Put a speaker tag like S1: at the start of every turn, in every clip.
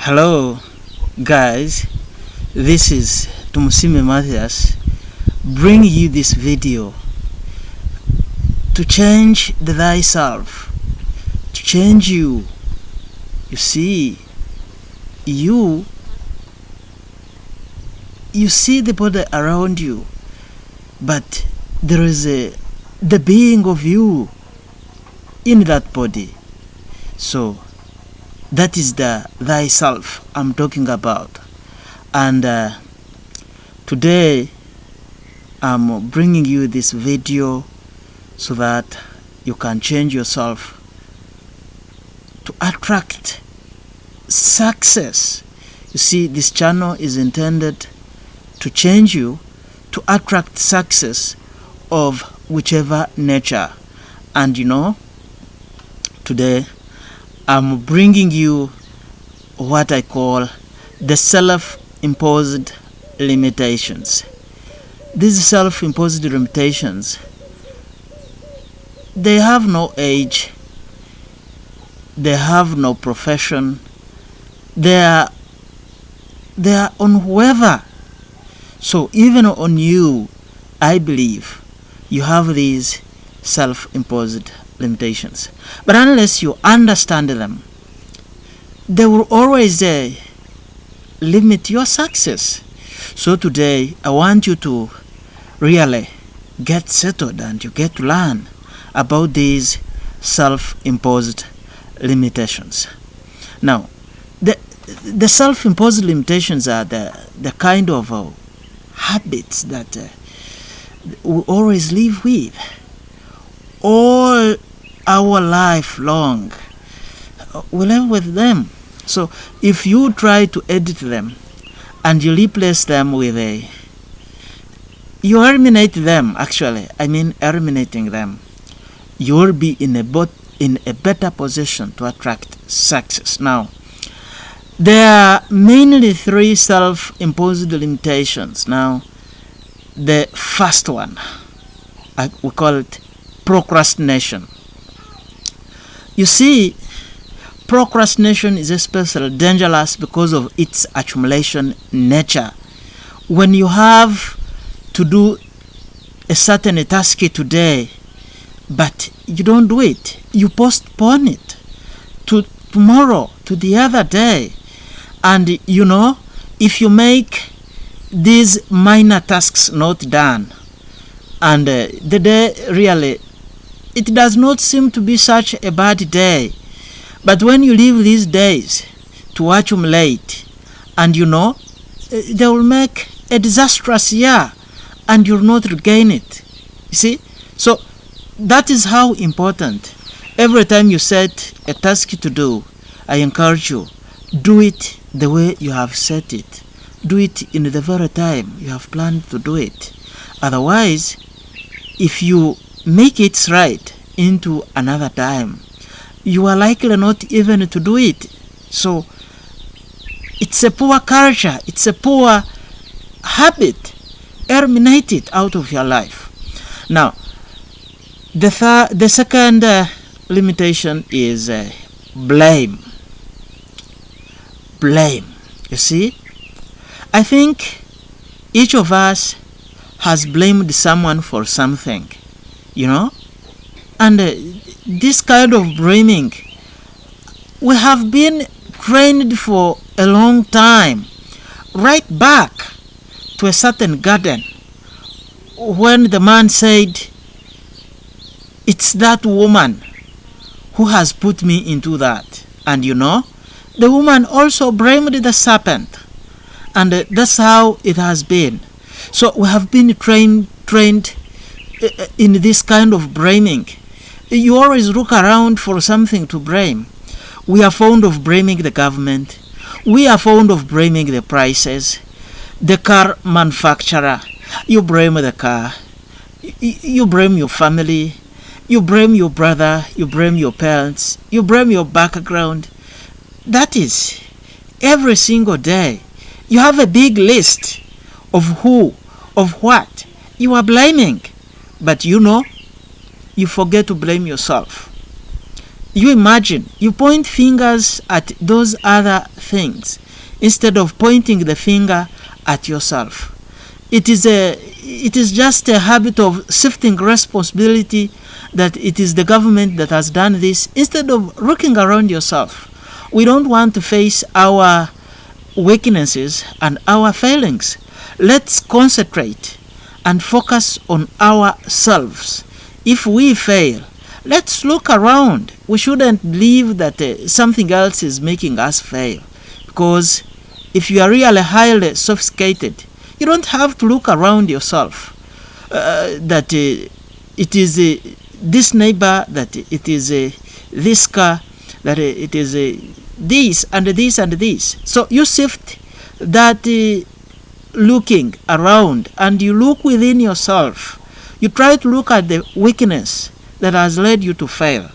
S1: Hello guys, this is Tumusime Matthias bringing you this video to change the thyself, to change you. You see, you see the body around you, but there is the being of you in that body. So that is the thyself I'm talking about. And today I'm bringing you this video so that you can change yourself to attract success. You see, this channel is intended to change you to attract success of whichever nature. And today I'm bringing you what I call the self-imposed limitations. These self-imposed limitations, they have no age, they have no profession, they are on whoever. So even on you, I believe you have these self-imposed limitations. But unless you understand them, they will always limit your success. So today I want you to really get settled and you get to learn about these self-imposed limitations. Now, the self-imposed limitations are the kind of habits that we always live with all our life long. We live with them. So if you try to edit them and you replace them with you eliminate them, actually, I mean eliminating them, you will be in a better position to attract success. Now, there are mainly three self-imposed limitations. Now, the first one, we call it procrastination. You see, procrastination is especially dangerous because of its accumulation nature. When you have to do a certain task today, but you don't do it, you postpone it to tomorrow, to the other day. And if you make these minor tasks not done, and the day really, it does not seem to be such a bad day. But when you leave these days to accumulate, and they will make a disastrous year and you'll not regain it. You see? So that is how important. Every time you set a task to do, I encourage you, do it the way you have set it. Do it in the very time you have planned to do it. Otherwise, if you make it right into another time, you are likely not even to do it. So it's a poor culture, it's a poor habit. Eliminate it out of your life. Now, the second limitation is blame. Blame. You see, I think each of us has blamed someone for something, and this kind of blaming, we have been trained for a long time, right back to a certain garden when the man said, "It's that woman who has put me into that." And the woman also blamed the serpent, and that's how it has been. So we have been trained in this kind of blaming. You always look around for something to blame. We are fond of blaming the government. We are fond of blaming the prices. The car manufacturer, you blame the car. You blame your family. You blame your brother. You blame your parents. You blame your background. That is every single day. You have a big list of who, of what you are blaming. But you forget to blame yourself. You imagine, you point fingers at those other things instead of pointing the finger at yourself. It is just a habit of shifting responsibility, that it is the government that has done this, instead of looking around yourself. We don't want to face our weaknesses and our failings. Let's concentrate and focus on ourselves. If we fail, let's look around. We shouldn't believe that something else is making us fail, because if you are really highly sophisticated, you don't have to look around yourself that it is this neighbor, that it is this car, that it is this and this and this. So you shift that looking around, and you look within yourself. You try to look at the weakness that has led you to fail,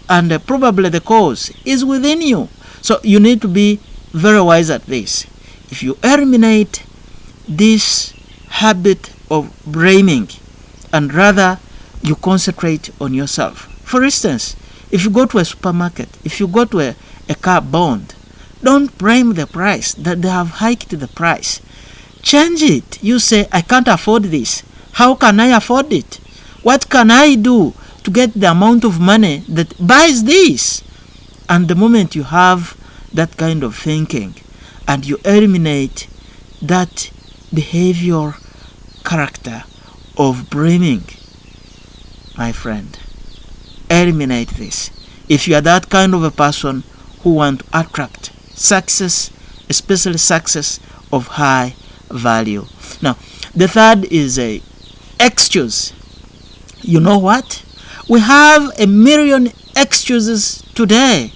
S1: and probably the cause is within you. So you need to be very wise at this. If you eliminate this habit of blaming, and rather you concentrate on yourself. For instance, if you go to a supermarket, if you go to a car bond, don't blame the price, that they have hiked the price. Change it. You say, I can't afford this. How can I afford it? What can I do to get the amount of money that buys this? And the moment you have that kind of thinking, and you eliminate that behavior character of blaming, my friend, eliminate this. If you are that kind of a person who want to attract success, especially success of high value. Now, the third is a excuse. You know what? We have a million excuses today,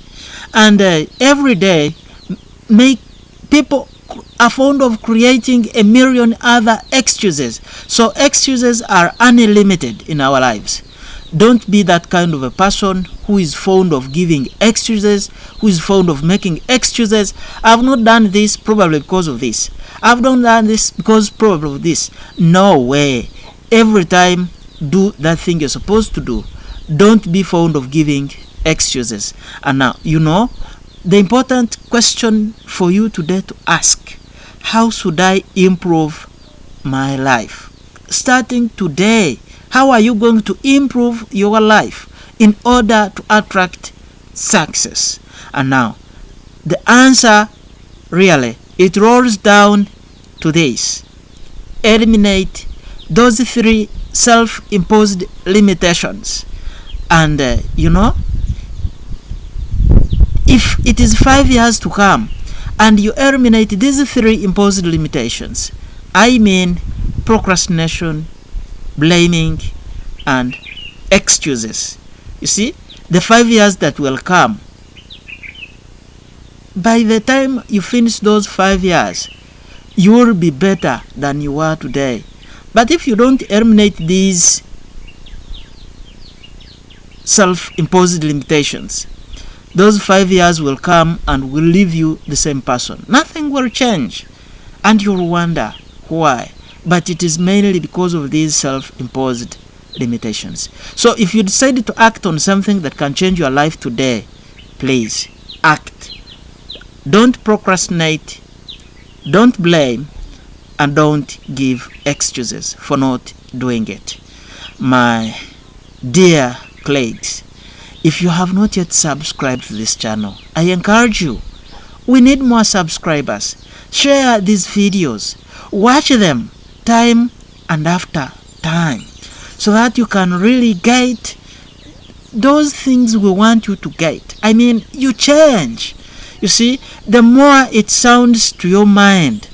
S1: and every day people are fond of creating a million other excuses. So excuses are unlimited in our lives. Don't be that kind of a person who is fond of giving excuses, who is fond of making excuses. I've not done this probably because of this. I've not done this because probably of this. No way. Every time, do that thing you're supposed to do. Don't be fond of giving excuses. And now, the important question for you today to ask: how should I improve my life? Starting today, how are you going to improve your life in order to attract success? And now, the answer, really, it rolls down to this: eliminate those 3 self-imposed limitations. And if it is 5 years to come and you eliminate these 3 imposed limitations, I mean procrastination, blaming, and excuses. You see, the 5 years that will come, by the time you finish those 5 years, you will be better than you are today. But if you don't eliminate these self-imposed limitations, those 5 years will come and will leave you the same person. Nothing will change, and you'll wonder why. But it is mainly because of these self-imposed limitations. So if you decide to act on something that can change your life today, please act. Don't procrastinate, don't blame, and don't give excuses for not doing it. My dear colleagues, if you have not yet subscribed to this channel, I encourage you. We need more subscribers. Share these videos. Watch them time and after time, so that you can really get those things we want you to get. I mean, you change. You see, the more it sounds to your mind,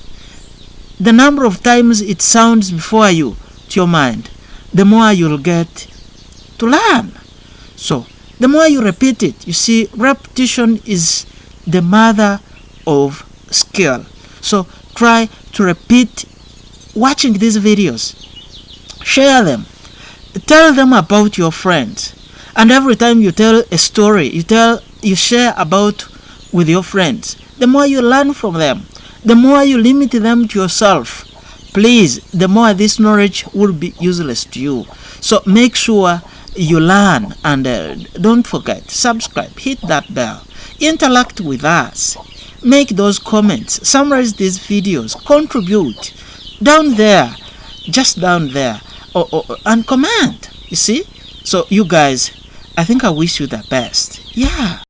S1: the number of times it sounds before you to your mind, the more you'll get to learn. So, the more you repeat it, you see, repetition is the mother of skill. So, try to repeat watching these videos. Share them. Tell them about your friends. And every time you tell a story, you share about with your friends, the more you learn from them, the more you limit them to yourself. Please, the more this knowledge will be useless to you. So make sure you learn, and don't forget, subscribe, hit that bell, interact with us. make those comments, summarize these videos, contribute down there, just down there, and comment. You see? So you guys, I think I wish you the best. Yeah.